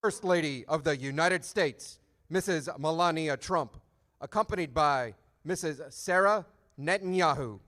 First Lady of the United States, Mrs. Melania Trump, accompanied by Mrs. Sarah Netanyahu.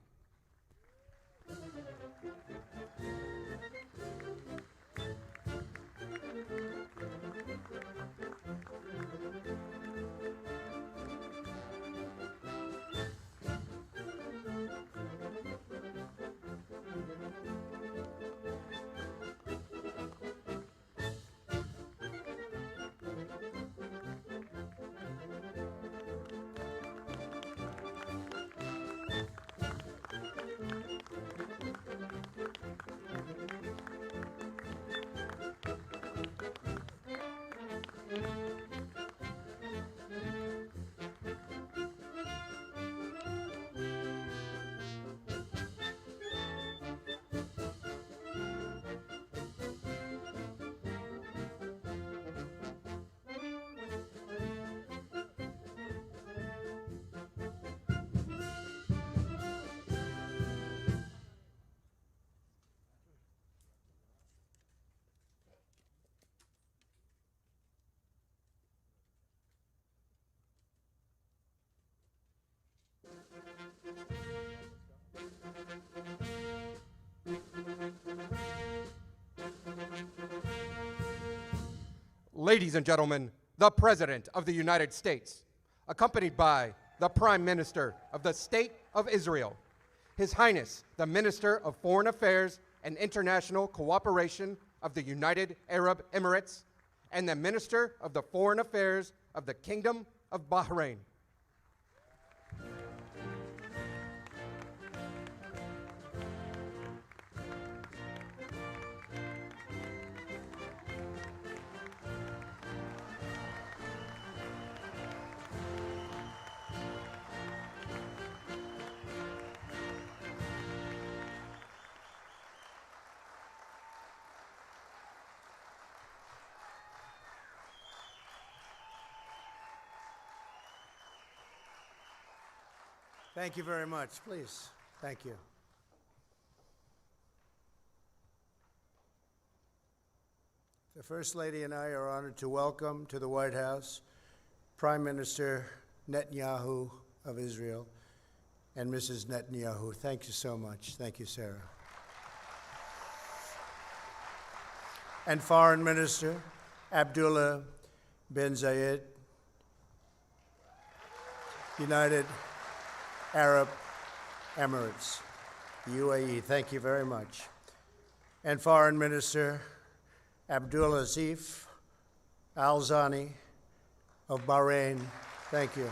Ladies and gentlemen, the President of the United States, accompanied by the Prime Minister of the State of Israel, His Highness, the Minister of Foreign Affairs and International Cooperation of the United Arab Emirates, and the Minister of the Foreign Affairs of the Kingdom of Bahrain. Thank you very much. Please. Thank you. The First Lady and I are honored to welcome to the White House Prime Minister Netanyahu of Israel and Mrs. Netanyahu. Thank you so much. Thank you, Sarah. And Foreign Minister Abdullah bin Zayed, United Arab Emirates, UAE. Thank you very much. And Foreign Minister Abdulaziz Al Zani of Bahrain. Thank you.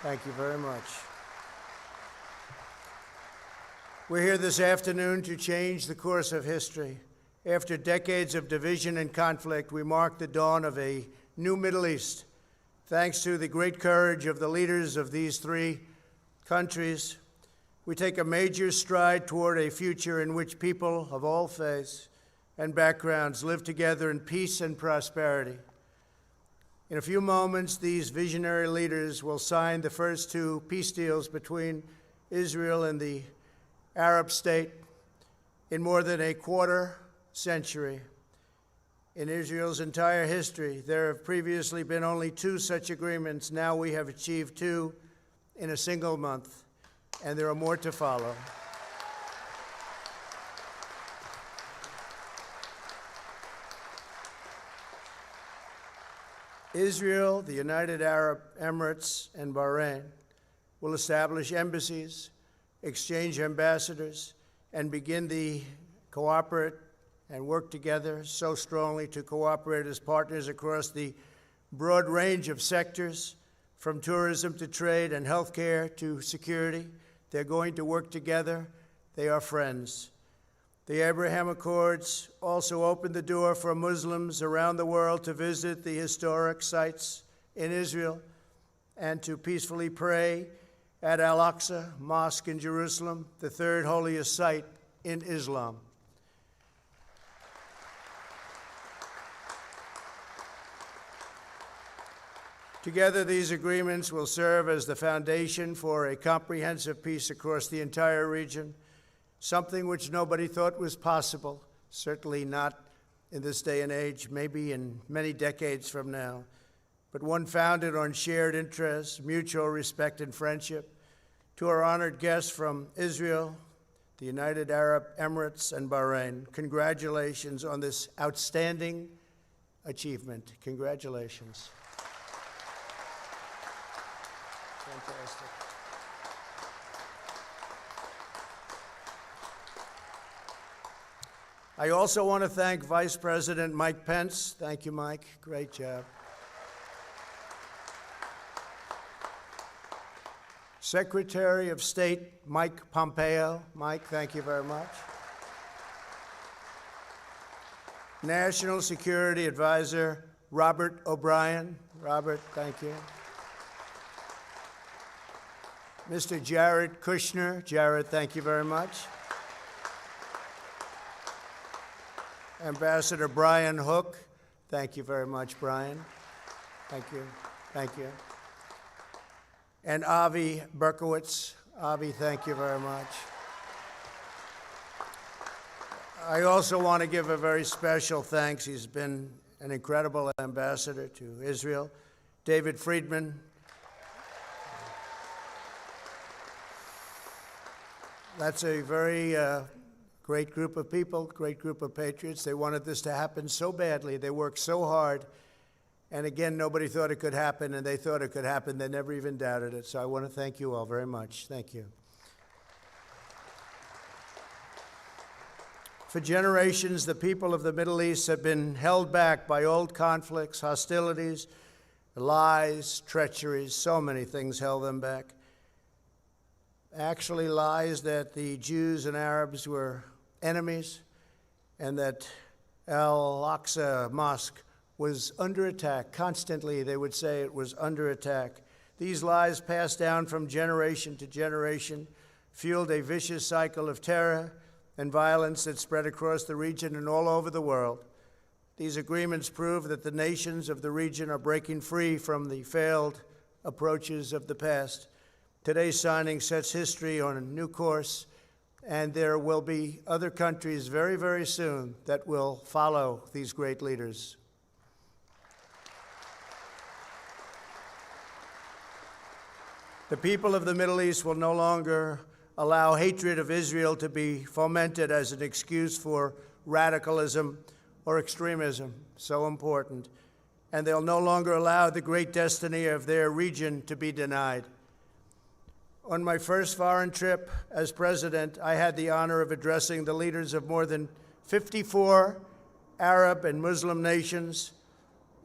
Thank you very much. We're here this afternoon to change the course of history. After decades of division and conflict, we mark the dawn of a new Middle East. Thanks to the great courage of the leaders of these three countries, we take a major stride toward a future in which people of all faiths and backgrounds live together in peace and prosperity. In a few moments, these visionary leaders will sign the first two peace deals between Israel and the Arab state in more than a quarter century. In Israel's entire history, there have previously been only two such agreements. Now we have achieved two in a single month, and there are more to follow. Israel, the United Arab Emirates, and Bahrain will establish embassies, exchange ambassadors, and begin the cooperate and work together so strongly to cooperate as partners across the broad range of sectors, from tourism to trade and healthcare to security. They're going to work together. They are friends. The Abraham Accords also opened the door for Muslims around the world to visit the historic sites in Israel and to peacefully pray at Al-Aqsa Mosque in Jerusalem, the third holiest site in Islam. Together, these agreements will serve as the foundation for a comprehensive peace across the entire region, something which nobody thought was possible, certainly not in this day and age, maybe in many decades from now, but one founded on shared interests, mutual respect, and friendship. To our honored guests from Israel, the United Arab Emirates, and Bahrain, congratulations on this outstanding achievement. Congratulations. Fantastic. I also want to thank Vice President Mike Pence. Thank you, Mike. Great job. Secretary of State Mike Pompeo. Mike, thank you very much. National Security Advisor Robert O'Brien. Robert, thank you. Mr. Jared Kushner. Jared, thank you very much. Ambassador Brian Hook. Thank you very much, Brian. Thank you. Thank you. And Avi Berkowitz. Avi, thank you very much. I also want to give a very special thanks. He's been an incredible ambassador to Israel. David Friedman. That's a very great group of people, great group of patriots. They wanted this to happen so badly. They worked so hard. And again, nobody thought it could happen, and they thought it could happen. They never even doubted it. So I want to thank you all very much. Thank you. For generations, the people of the Middle East have been held back by old conflicts, hostilities, lies, treacheries. So many things held them back. Actually, lies that the Jews and Arabs were enemies and that Al-Aqsa Mosque was under attack. Constantly, they would say it was under attack. These lies, passed down from generation to generation, fueled a vicious cycle of terror and violence that spread across the region and all over the world. These agreements prove that the nations of the region are breaking free from the failed approaches of the past. Today's signing sets history on a new course, and there will be other countries very, very soon that will follow these great leaders. The people of the Middle East will no longer allow hatred of Israel to be fomented as an excuse for radicalism or extremism, so important. And they'll no longer allow the great destiny of their region to be denied. On my first foreign trip as president, I had the honor of addressing the leaders of more than 54 Arab and Muslim nations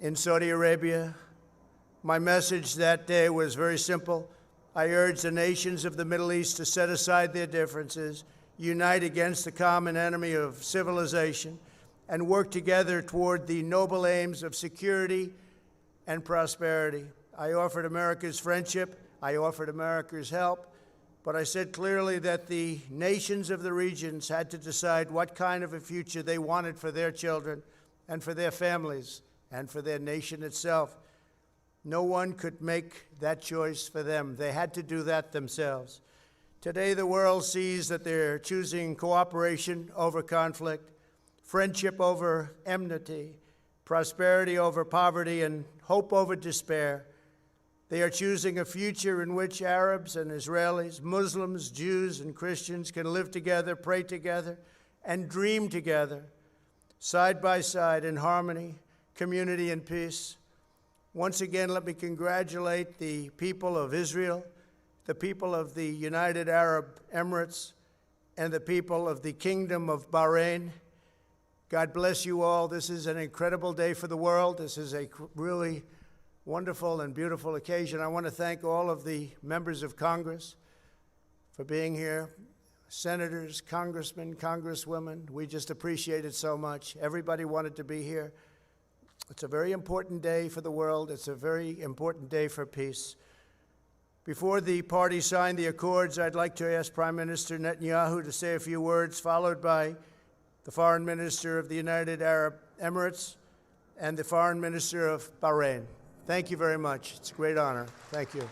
in Saudi Arabia. My message that day was very simple. I urged the nations of the Middle East to set aside their differences, unite against the common enemy of civilization, and work together toward the noble aims of security and prosperity. I offered America's friendship. I offered America's help. But I said clearly that the nations of the regions had to decide what kind of a future they wanted for their children and for their families and for their nation itself. No one could make that choice for them. They had to do that themselves. Today, the world sees that they're choosing cooperation over conflict, friendship over enmity, prosperity over poverty, and hope over despair. They are choosing a future in which Arabs and Israelis, Muslims, Jews, and Christians can live together, pray together, and dream together, side by side in harmony, community, and peace. Once again, let me congratulate the people of Israel, the people of the United Arab Emirates, and the people of the Kingdom of Bahrain. God bless you all. This is an incredible day for the world. This is a really wonderful and beautiful occasion. I want to thank all of the members of Congress for being here, senators, congressmen, congresswomen. We just appreciate it so much. Everybody wanted to be here. It's a very important day for the world. It's a very important day for peace. Before the parties sign the accords, I'd like to ask Prime Minister Netanyahu to say a few words, followed by the Foreign Minister of the United Arab Emirates and the Foreign Minister of Bahrain. Thank you very much. It's a great honor. Thank you.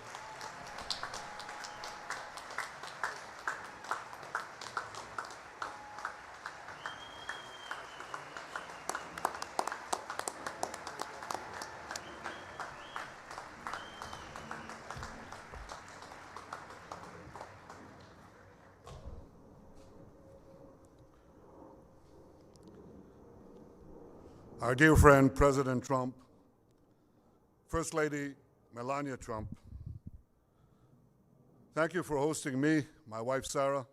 Our dear friend, President Trump, First Lady Melania Trump, thank you for hosting me, my wife Sarah,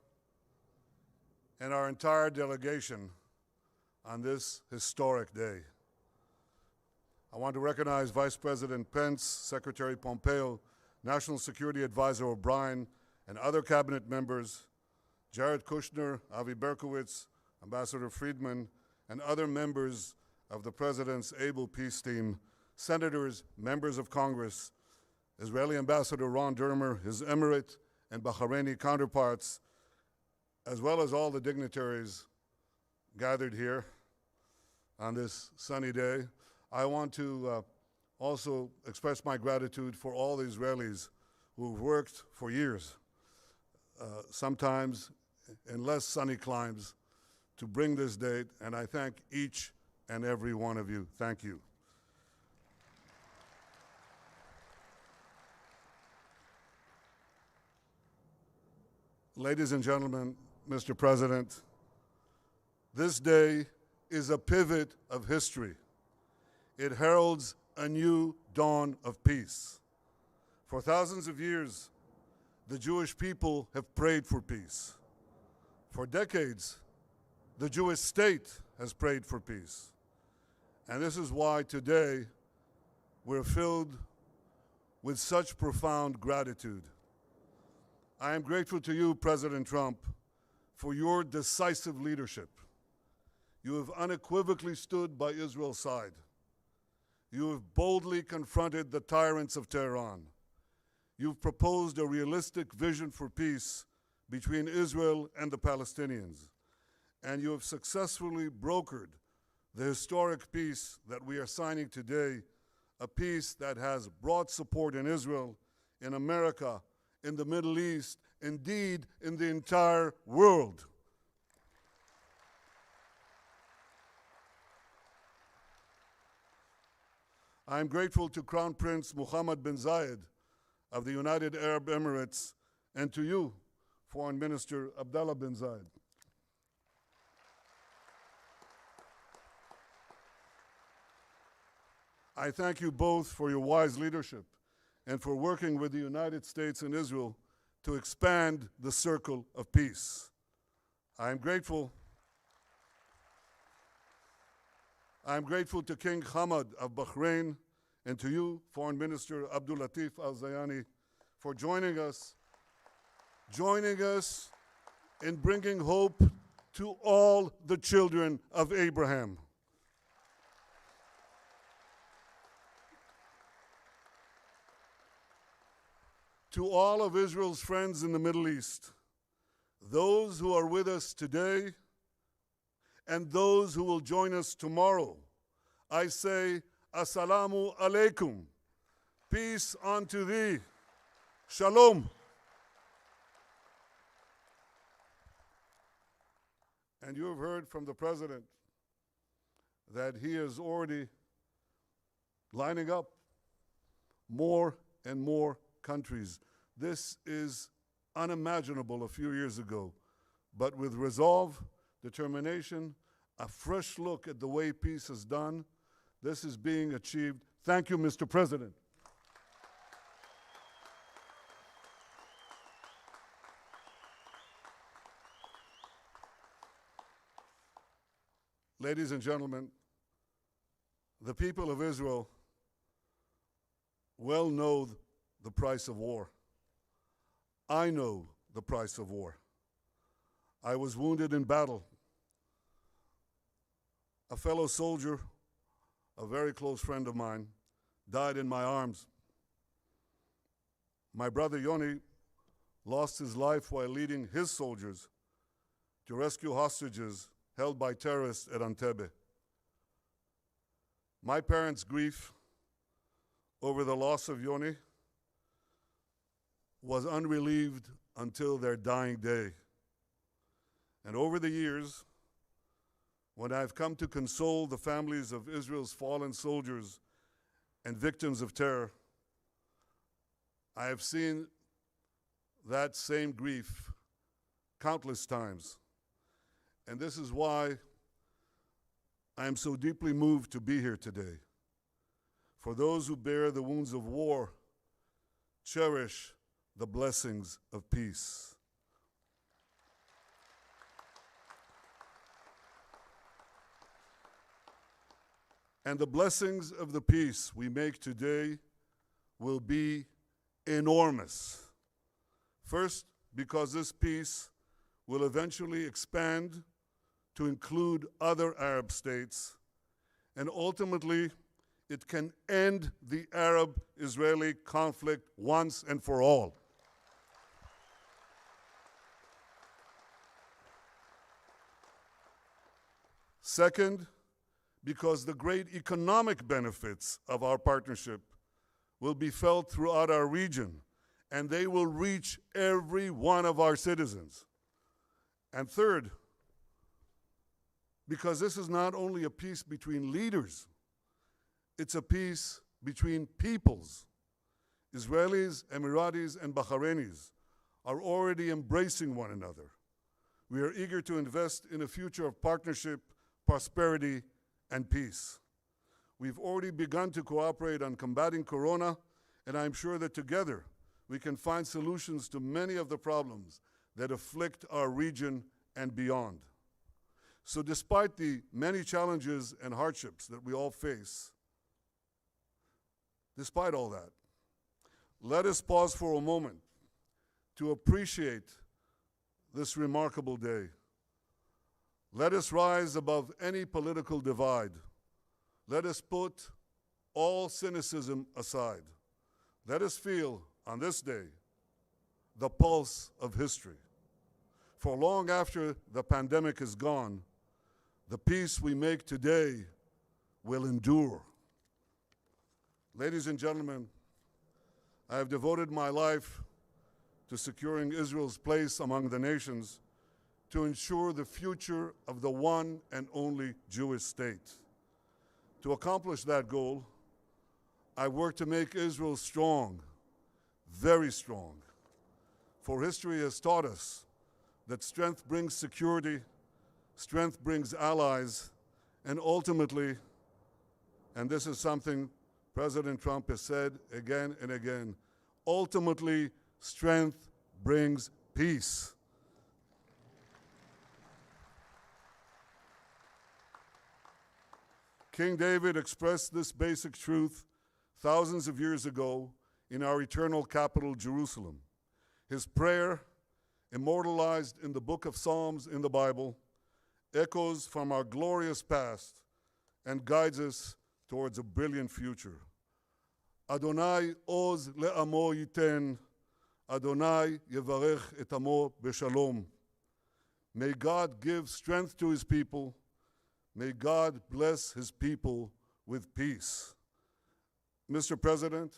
and our entire delegation on this historic day. I want to recognize Vice President Pence, Secretary Pompeo, National Security Advisor O'Brien, and other cabinet members, Jared Kushner, Avi Berkowitz, Ambassador Friedman, and other members of the President's able peace team, senators, members of Congress, Israeli Ambassador Ron Dermer, his Emirate and Bahraini counterparts, as well as all the dignitaries gathered here on this sunny day. I want to also express my gratitude for all the Israelis who've worked for years, sometimes in less sunny climes, to bring this date, and I thank each and every one of you. Thank you. Ladies and gentlemen, Mr. President, this day is a pivot of history. It heralds a new dawn of peace. For thousands of years, the Jewish people have prayed for peace. For decades, the Jewish state has prayed for peace. And this is why today we're filled with such profound gratitude. I am grateful to you, President Trump, for your decisive leadership. You have unequivocally stood by Israel's side. You have boldly confronted the tyrants of Tehran. You've proposed a realistic vision for peace between Israel and the Palestinians. And you have successfully brokered the historic peace that we are signing today, a peace that has broad support in Israel, in America, in the Middle East, indeed in the entire world. I am grateful to Crown Prince Mohammed bin Zayed of the United Arab Emirates and to you, Foreign Minister Abdullah bin Zayed. I thank you both for your wise leadership and for working with the United States and Israel to expand the circle of peace. I am grateful to King Hamad of Bahrain and to you, Foreign Minister Abdul Latif Al-Zayani, for joining us in bringing hope to all the children of Abraham. To all of Israel's friends in the Middle East, those who are with us today and those who will join us tomorrow, I say, Assalamu alaikum. Peace unto thee. Shalom. And you have heard from the President that he is already lining up more and more countries. This is unimaginable a few years ago, but with resolve, determination, a fresh look at the way peace is done, this is being achieved. Thank you, Mr. President. Ladies and gentlemen, the people of Israel well know the price of war. I know the price of war. I was wounded in battle. A fellow soldier, a very close friend of mine, died in my arms. My brother Yoni lost his life while leading his soldiers to rescue hostages held by terrorists at Entebbe. My parents' grief over the loss of Yoni was unrelieved until their dying day. And over the years, when I've come to console the families of Israel's fallen soldiers and victims of terror, I have seen that same grief countless times. And this is why I am so deeply moved to be here today. For those who bear the wounds of war, cherish the blessings of peace. And the blessings of the peace we make today will be enormous. First, because this peace will eventually expand to include other Arab states, and ultimately, it can end the Arab-Israeli conflict once and for all. Second, because the great economic benefits of our partnership will be felt throughout our region, and they will reach every one of our citizens. And third, because this is not only a peace between leaders, it's a peace between peoples. Israelis, Emiratis, and Bahrainis are already embracing one another. We are eager to invest in a future of partnership, prosperity, and peace. We've already begun to cooperate on combating Corona, and I'm sure that together we can find solutions to many of the problems that afflict our region and beyond. So despite the many challenges and hardships that we all face, despite all that, let us pause for a moment to appreciate this remarkable day. Let us rise above any political divide. Let us put all cynicism aside. Let us feel, on this day, the pulse of history. For long after the pandemic is gone, the peace we make today will endure. Ladies and gentlemen, I have devoted my life to securing Israel's place among the nations to ensure the future of the one and only Jewish state. To accomplish that goal, I work to make Israel strong, very strong. For history has taught us that strength brings security, strength brings allies, and ultimately, and this is something President Trump has said again and again, ultimately, strength brings peace. King David expressed this basic truth thousands of years ago in our eternal capital, Jerusalem. His prayer, immortalized in the book of Psalms in the Bible, echoes from our glorious past and guides us towards a brilliant future. Adonai oz le'amo yiten, Adonai yevarech et amo b'shalom. May God give strength to his people. May God bless his people with peace. Mr. President,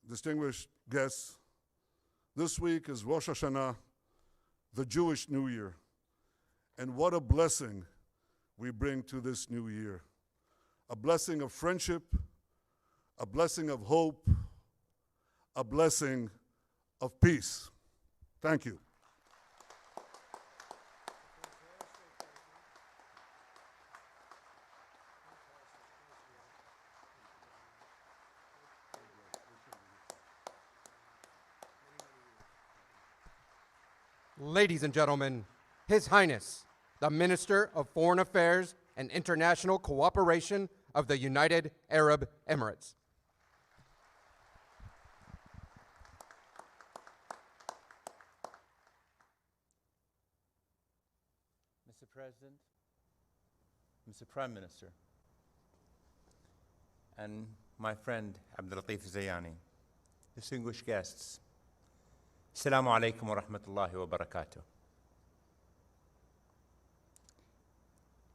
distinguished guests, this week is Rosh Hashanah, the Jewish New Year. And what a blessing we bring to this new year. A blessing of friendship, a blessing of hope, a blessing of peace. Thank you. Ladies and gentlemen, His Highness, the Minister of Foreign Affairs and International Cooperation of the United Arab Emirates. Mr. President, Mr. Prime Minister, and my friend Abdulatif Zayani, distinguished guests, Assalamu alaikum wa rahmatullahi wa barakatuh.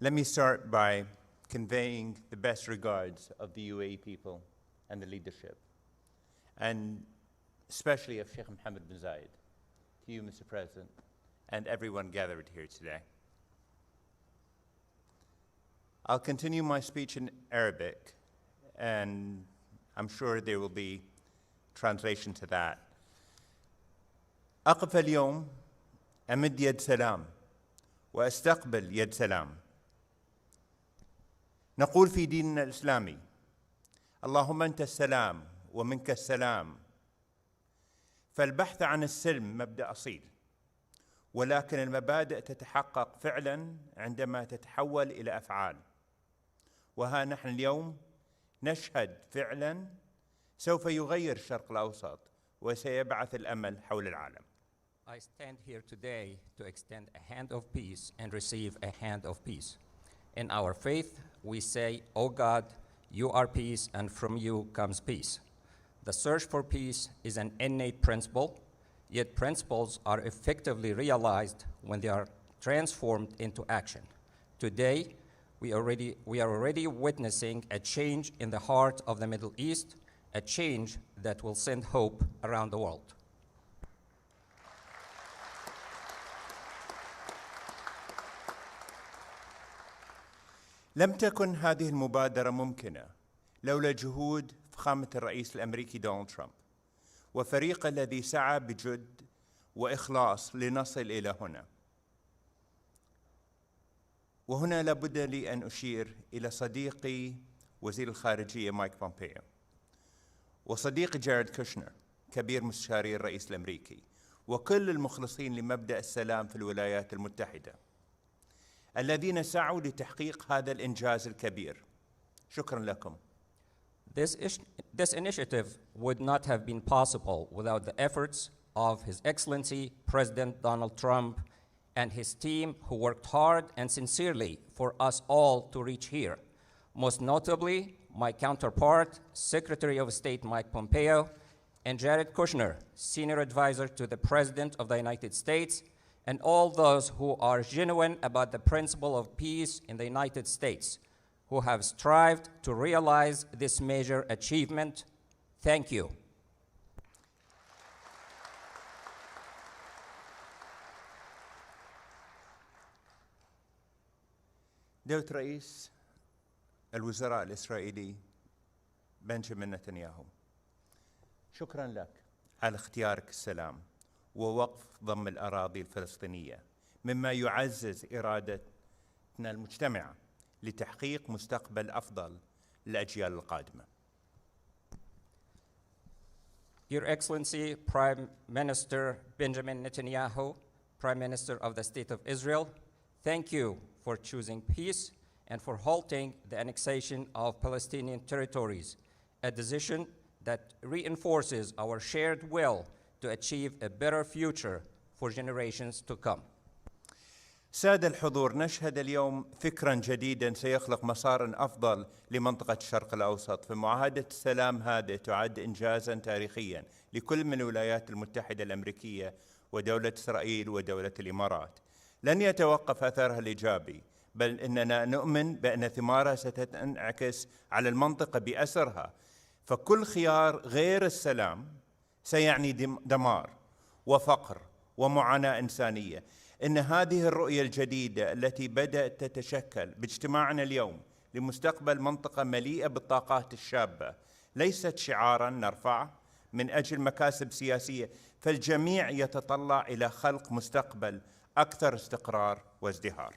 Let me start by conveying the best regards of the UAE people and the leadership, and especially of Sheikh Mohammed bin Zayed, to you, Mr. President, and everyone gathered here today. I'll continue my speech in Arabic, and I'm sure there will be translation to that. أقف اليوم أمد يد سلام وأستقبل يد سلام نقول في ديننا الإسلامي: اللهم أنت السلام ومنك السلام. فالبحث عن السلم مبدأ أصيل، ولكن المبادئ تتحقق فعلا عندما تتحول إلى أفعال. وها نحن اليوم نشهد فعلا سوف يغير الشرق الأوسط وسيبعث الأمل حول العالم. I stand here today to extend a hand of peace and receive a hand of peace. In our faith, we say, "O God, you are peace, and from you comes peace." The search for peace is an innate principle, yet principles are effectively realized when they are transformed into action. Today, we are already witnessing a change in the heart of the Middle East, a change that will send hope around the world. لم تكن هذه المبادرة ممكنة لولا جهود فخامة الرئيس الأمريكي دونالد ترامب وفريقه الذي سعى بجد وإخلاص لنصل إلى هنا. وهنا لابد لي أن أشير إلى صديقي وزير الخارجية مايك بومبيو، وصديقي جاريد كوشنر كبير مستشاري الرئيس الأمريكي، وكل المخلصين لمبدأ السلام في الولايات المتحدة الذين سعوا لتحقيق هذا الإنجاز الكبير. شكرا لكم. This initiative would not have been possible without the efforts of His Excellency President Donald Trump and his team, who worked hard and sincerely for us all to reach here. Most notably, my counterpart, Secretary of State Mike Pompeo, and Jared Kushner, Senior Advisor to the President of the United States, and all those who are genuine about the principle of peace in the United States, who have strived to realize this major achievement. Thank you. دولة رئيس الوزراء الإسرائيلي بنجامين نتنياهو، شكرا لك على اختيارك السلام ووقف ضم الأراضي الفلسطينية، مما يعزز إرادتنا المجتمعة لتحقيق مستقبل أفضل للأجيال القادمة. Your Excellency, Prime Minister Benjamin Netanyahu, Prime Minister of the State of Israel, thank you for choosing peace and for halting the annexation of Palestinian territories, a decision that reinforces our shared will to achieve a better future for generations to come. سادة الحضور، نشهد اليوم فكراً جديداً سيخلق مساراً أفضل لمنطقة الشرق الأوسط، فمعاهدة السلام هذه تعد إنجازاً تاريخياً لكل من الولايات المتحدة الأمريكية ودولة إسرائيل ودولة الإمارات. لن يتوقف أثرها الإيجابي، بل إننا نؤمن بأن ثمارها ستنعكس على المنطقة بأسرها، فكل خيار غير السلام سيعني دمار وفقر ومعاناة إنسانية. إن هذه الرؤية الجديدة التي بدأت تتشكل باجتماعنا اليوم لمستقبل منطقة مليئة بالطاقات الشابة ليست شعاراً نرفعه من أجل مكاسب سياسية، فالجميع يتطلع إلى خلق مستقبل أكثر استقرار وازدهار.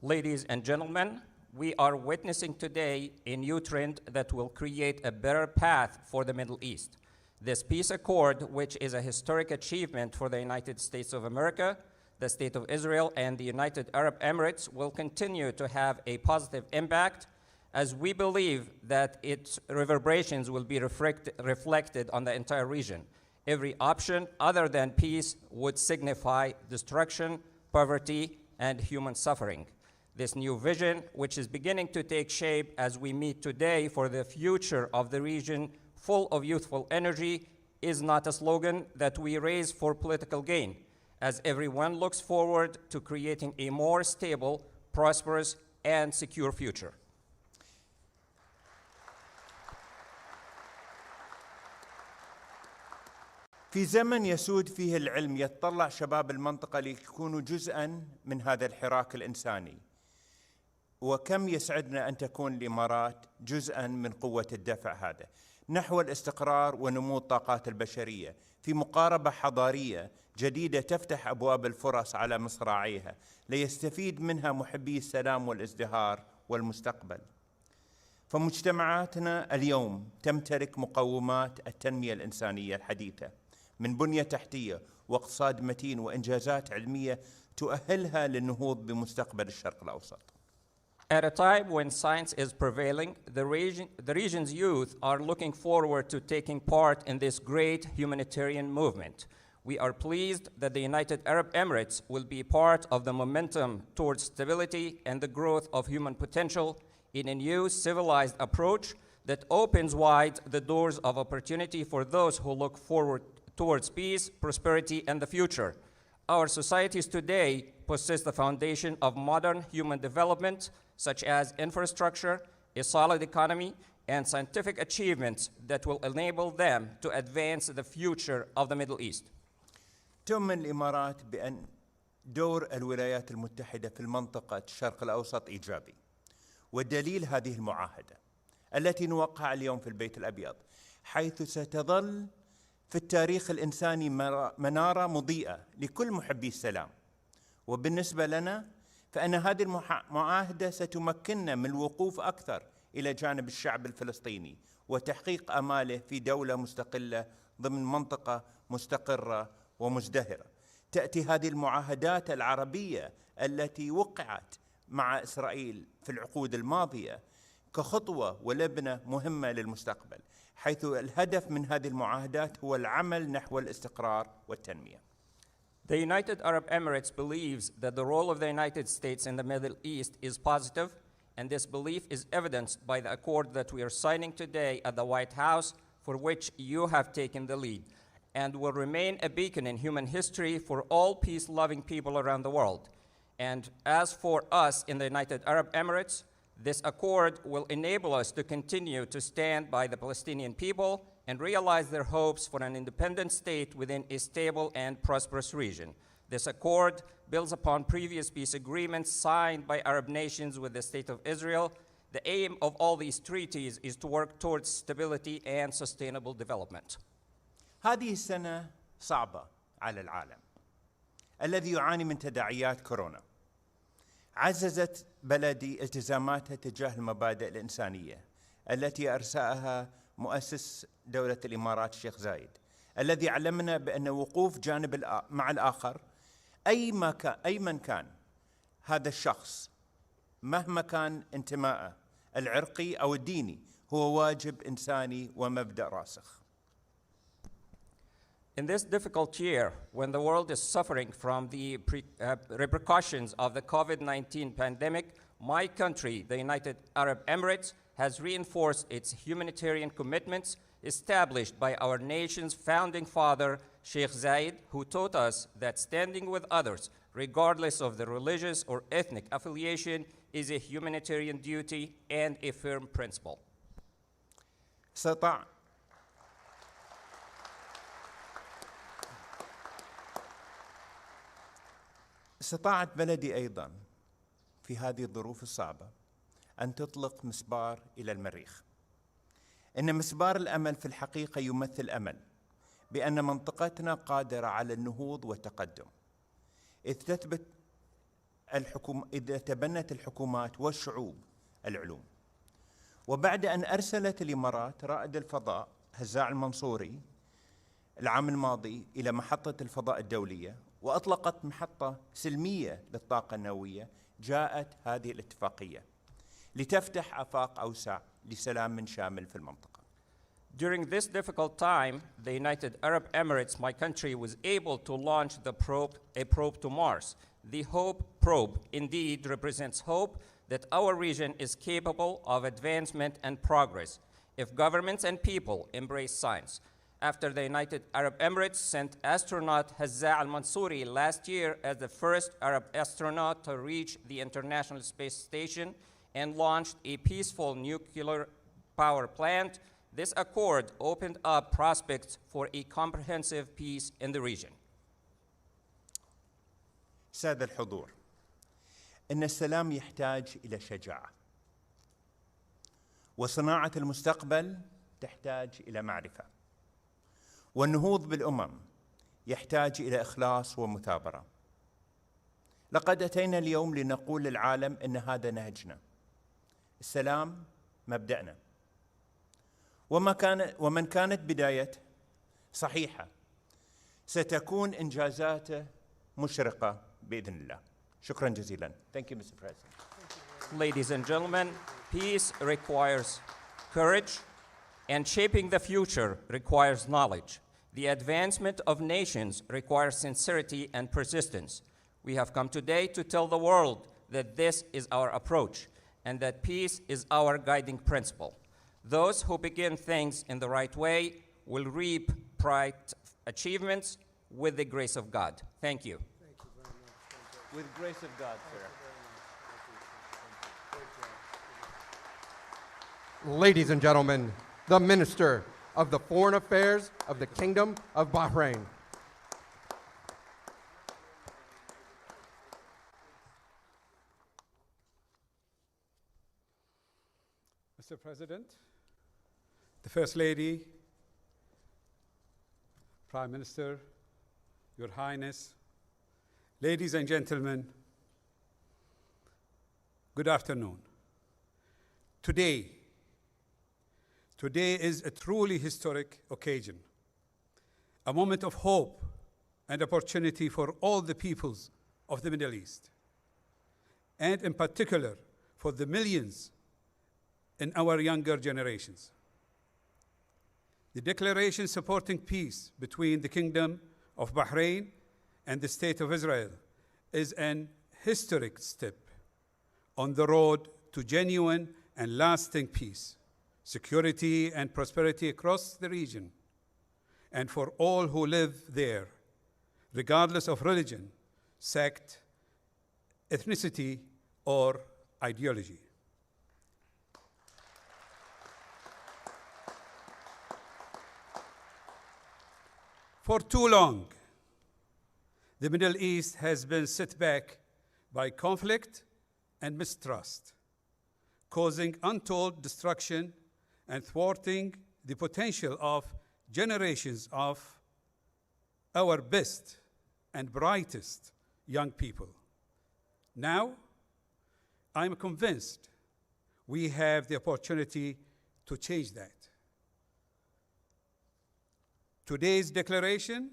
Ladies and gentlemen, we are witnessing today a new trend that will create a better path for the Middle East. This peace accord, which is a historic achievement for the United States of America, the State of Israel, and the United Arab Emirates, will continue to have a positive impact, as we believe that its reverberations will be reflected on the entire region. Every option other than peace would signify destruction, poverty, and human suffering. This new vision, which is beginning to take shape as we meet today for the future of the region full of youthful energy, is not a slogan that we raise for political gain, as everyone looks forward to creating a more stable, prosperous, and secure future. في زمن يسود فيه العلم يتطلع شباب المنطقة ليكونوا جزءاً من هذا الحراك الإنساني، وكم يسعدنا أن تكون الإمارات جزءاً من قوة الدفع هذا نحو الاستقرار ونمو الطاقات البشرية في مقاربة حضارية جديدة تفتح أبواب الفرص على مصراعيها ليستفيد منها محبي السلام والازدهار والمستقبل. فمجتمعاتنا اليوم تمتلك مقومات التنمية الإنسانية الحديثة من بنية تحتية واقتصاد متين وإنجازات علمية تؤهلها للنهوض بمستقبل الشرق الأوسط. At a time when science is prevailing, the region's youth are looking forward to taking part in this great humanitarian movement. We are pleased that the United Arab Emirates will be part of the momentum towards stability and the growth of human potential in a new civilized approach that opens wide the doors of opportunity for those who look forward towards peace, prosperity, and the future. Our societies today possess the foundation of modern human development, such as infrastructure, a solid economy, and scientific achievements that will enable them to advance the future of the Middle East. تؤمن الإمارات بأن دور الولايات المتحدة في المنطقة الشرق الأوسط إيجابي، ودليل هذه المعاهدة التي نوقعها اليوم في البيت الأبيض، حيث ستظل في التاريخ الإنساني منارة مضيئة لكل محبي السلام. وبالنسبة لنا فإن هذه المعاهدة ستمكننا من الوقوف أكثر إلى جانب الشعب الفلسطيني وتحقيق آماله في دولة مستقلة ضمن منطقة مستقرة ومزدهرة. تأتي هذه المعاهدات العربية التي وقعت مع إسرائيل في العقود الماضية كخطوة ولبنة مهمة للمستقبل، حيث الهدف من هذه المعاهدات هو العمل نحو الاستقرار والتنمية. The United Arab Emirates believes that the role of the United States in the Middle East is positive, and this belief is evidenced by the accord that we are signing today at the White House, for which you have taken the lead, and will remain a beacon in human history for all peace-loving people around the world. And as for us in the United Arab Emirates, this accord will enable us to continue to stand by the Palestinian people and realize their hopes for an independent state within a stable and prosperous region. This accord builds upon previous peace agreements signed by Arab nations with the State of Israel. The aim of all these treaties is to work towards stability and sustainable development. هذه السنة صعبة على العالم الذي يعاني من تداعيات كورونا. عززت بلدي التزاماتها تجاه المبادئ الإنسانية التي أرساها مؤسس دولة الإمارات الشيخ زايد، الذي علمنا بأن وقوف جانب مع الآخر أي من كان هذا الشخص مهما كان انتمائه العرقي أو الديني هو واجب إنساني ومبدأ راسخ. In this difficult year, when the world is suffering from the repercussions of the COVID-19 pandemic, my country, the United Arab Emirates, has reinforced its humanitarian commitments established by our nation's founding father, Sheikh Zayed, who taught us that standing with others, regardless of their religious or ethnic affiliation, is a humanitarian duty and a firm principle. استطاعت بلدي أيضاً في هذه الظروف الصعبة أن تطلق مسبار إلى المريخ. إن مسبار الأمل في الحقيقة يمثل أمل بأن منطقتنا قادرة على النهوض والتقدم، إذ تبنت الحكومات والشعوب العلوم. وبعد أن أرسلت الإمارات رائد الفضاء هزاع المنصوري العام الماضي إلى محطة الفضاء الدولية وأطلقت محطة سلمية للطاقة النووية، جاءت هذه الاتفاقية لتفتح آفاق أوسع لسلام شامل في المنطقة. During this difficult time, the United Arab Emirates, my country, was able to launch a probe to Mars. The HOPE probe indeed represents hope that our region is capable of advancement and progress if governments and people embrace science. After the United Arab Emirates sent astronaut Hazza al-Mansouri last year as the first Arab astronaut to reach the International Space Station and launched a peaceful nuclear power plant, this accord opened up prospects for a comprehensive peace in the region. سادة الحضور، إن السلام يحتاج إلى شجاعة، وصناعة المستقبل تحتاج إلى معرفة، والنهوض بالأمم يحتاج إلى إخلاص ومثابرة. لقد أتينا اليوم لنقول للعالم إن هذا نهجنا. السلام مبدأنا. ومن كانت بدايته صحيحة ستكون إنجازاته مشرقة بإذن الله. شكرا جزيلا. Thank you, Mr. President. Ladies and gentlemen, peace requires courage, and shaping the future requires knowledge. The advancement of nations requires sincerity and persistence. We have come today to tell the world that this is our approach and that peace is our guiding principle. Those who begin things in the right way will reap bright achievements with the grace of God. Thank you. With grace of God, sir. Ladies and gentlemen, the Minister of the Foreign Affairs of the Kingdom of Bahrain. Mr. President, the First Lady, Prime Minister, Your Highness, ladies and gentlemen, good afternoon. Today is a truly historic occasion, a moment of hope and opportunity for all the peoples of the Middle East, and in particular for the millions in our younger generations. The declaration supporting peace between the Kingdom of Bahrain and the State of Israel is an historic step on the road to genuine and lasting peace, security, and prosperity across the region, and for all who live there, regardless of religion, sect, ethnicity, or ideology. For too long, the Middle East has been set back by conflict and mistrust, causing untold destruction and thwarting the potential of generations of our best and brightest young people. Now, I'm convinced we have the opportunity to change that. Today's declaration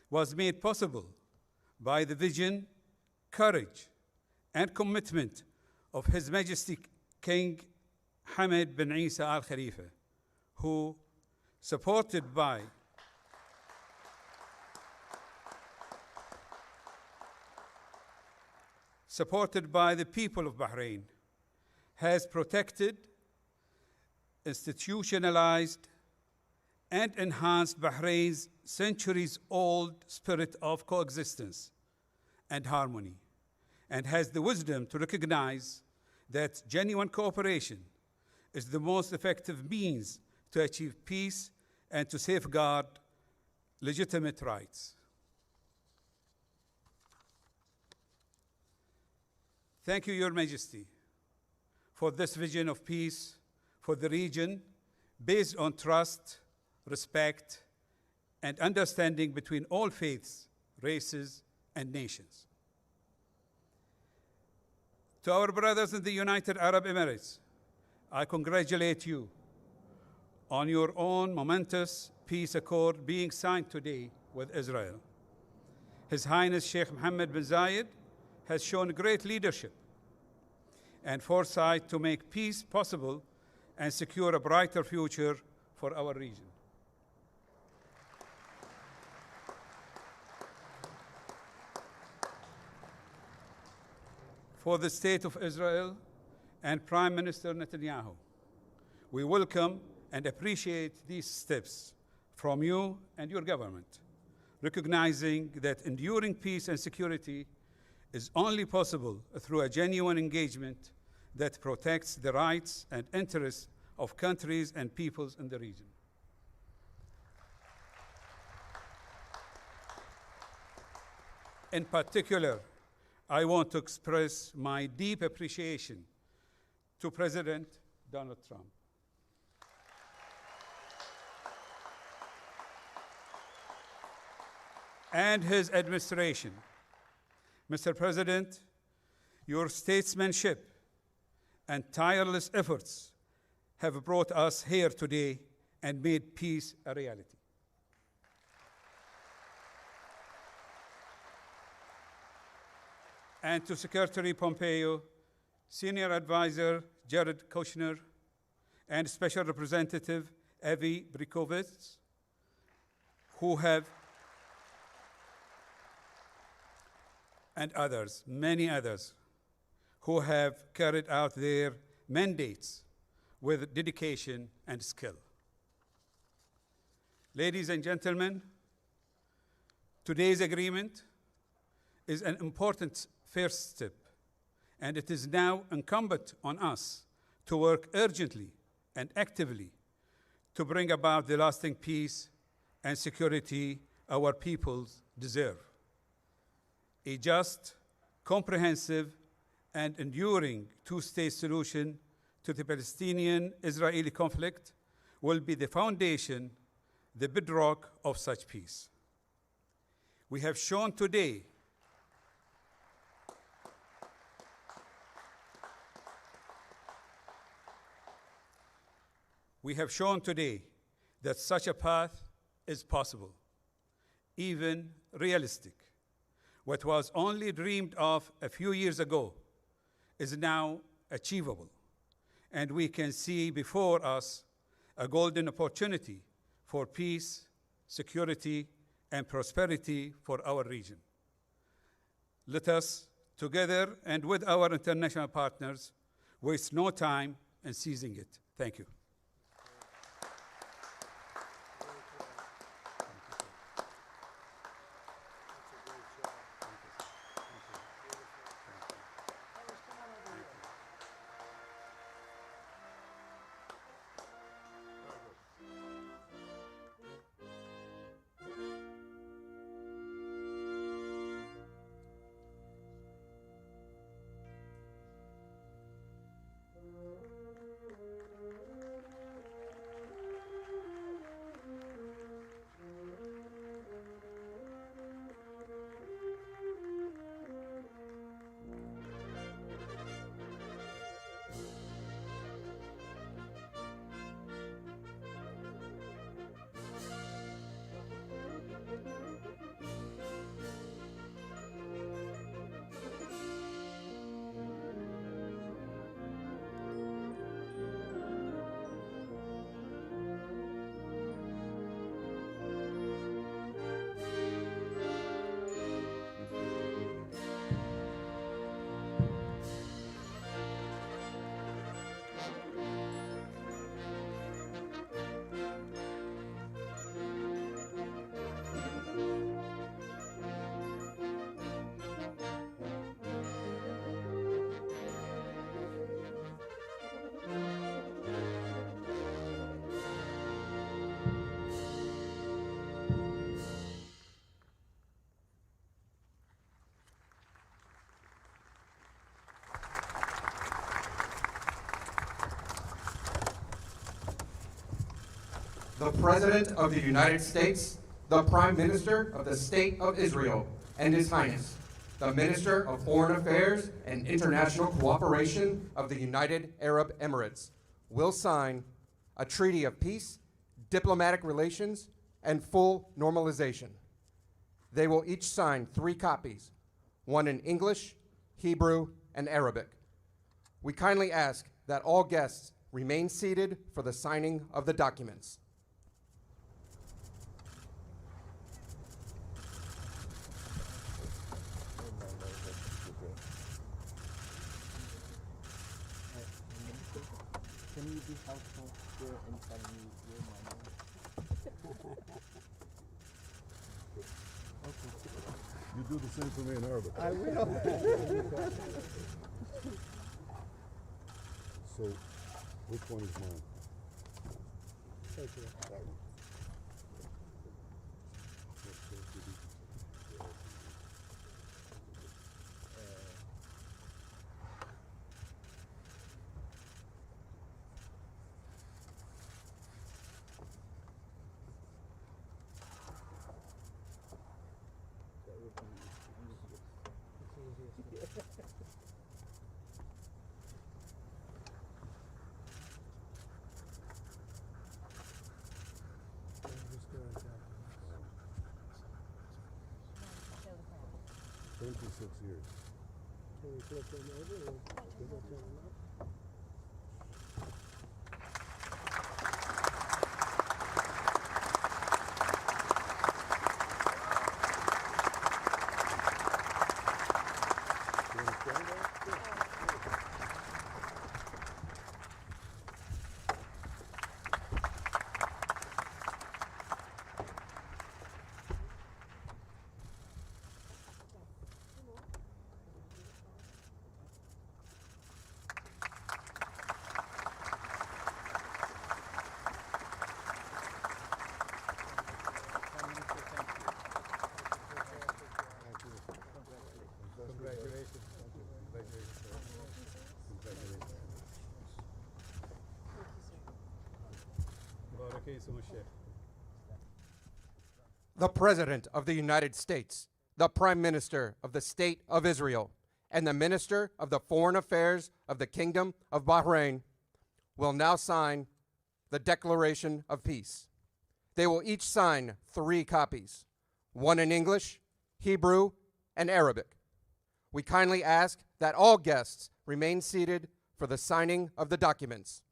was made possible by the vision, courage, and commitment of His Majesty King Hamad bin Isa Al Khalifa, who, supported by the people of Bahrain, has protected, institutionalized, and enhanced Bahrain's centuries-old spirit of coexistence and harmony, and has the wisdom to recognize that genuine cooperation is the most effective means to achieve peace and to safeguard legitimate rights. Thank you, Your Majesty, for this vision of peace for the region based on trust, respect, and understanding between all faiths, races, and nations. To our brothers in the United Arab Emirates, I congratulate you on your own momentous peace accord being signed today with Israel. His Highness Sheikh Mohammed bin Zayed has shown great leadership and foresight to make peace possible and secure a brighter future for our region. For the State of Israel and Prime Minister Netanyahu, we welcome and appreciate these steps from you and your government, recognizing that enduring peace and security is only possible through a genuine engagement that protects the rights and interests of countries and peoples in the region. In particular, I want to express my deep appreciation to President Donald Trump. And his administration. Mr. President, your statesmanship and tireless efforts have brought us here today and made peace a reality. And to Secretary Pompeo, Senior Advisor Jared Kushner, and Special Representative Avi Brikovitz, and others, many others, who have carried out their mandates with dedication and skill. Ladies and gentlemen, today's agreement is an important first step, and it is now incumbent on us to work urgently and actively to bring about the lasting peace and security our peoples deserve. A just, comprehensive, and enduring two-state solution to the Palestinian-Israeli conflict will be the foundation, the bedrock of such peace. We have shown today that such a path is possible, even realistic. What was only dreamed of a few years ago is now achievable, and we can see before us a golden opportunity for peace, security, and prosperity for our region. Let us, together and with our international partners, waste no time in seizing it. Thank you. The President of the United States, the Prime Minister of the State of Israel, and His Highness, the Minister of Foreign Affairs and International Cooperation of the United Arab Emirates, will sign a treaty of peace, diplomatic relations, and full normalization. They will each sign 3 copies, one in English, Hebrew, and Arabic. We kindly ask that all guests remain seated for the signing of the documents. Can you be helpful here and tell me your name? Okay. You do the same for me in Arabic. I will. So, which one is mine? Thank you. 26 years. Can we flip them over or can we turn them up? You understand that? Congratulations. Congratulations. Congratulations. Barak Yusuf Sheikh. The President of the United States, the Prime Minister of the State of Israel, and the Minister of the Foreign Affairs of the Kingdom of Bahrain will now sign the Declaration of Peace. They will each sign 3 copies, one in English, Hebrew, and Arabic. We kindly ask that all guests remain seated for the signing of the documents.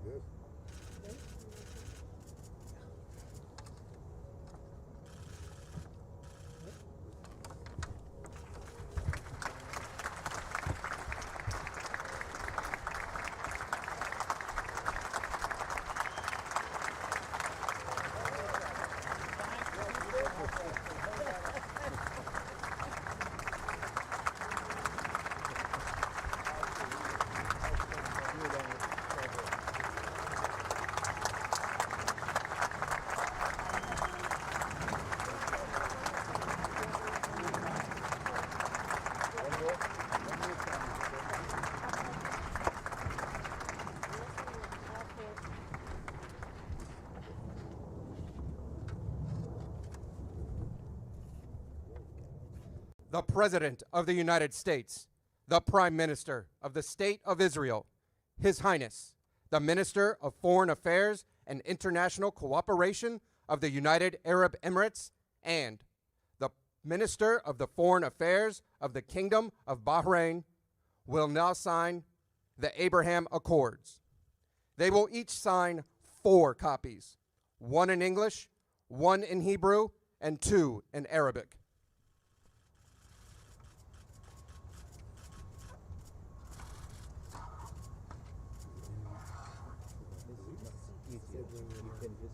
Yes. The President of the United States, the Prime Minister of the State of Israel, His Highness, the Minister of Foreign Affairs and International Cooperation of the United Arab Emirates, and the Minister of the Foreign Affairs of the Kingdom of Bahrain will now sign the Abraham Accords. They will each sign 4 copies, one in English, one in Hebrew, and 2 in Arabic. You can just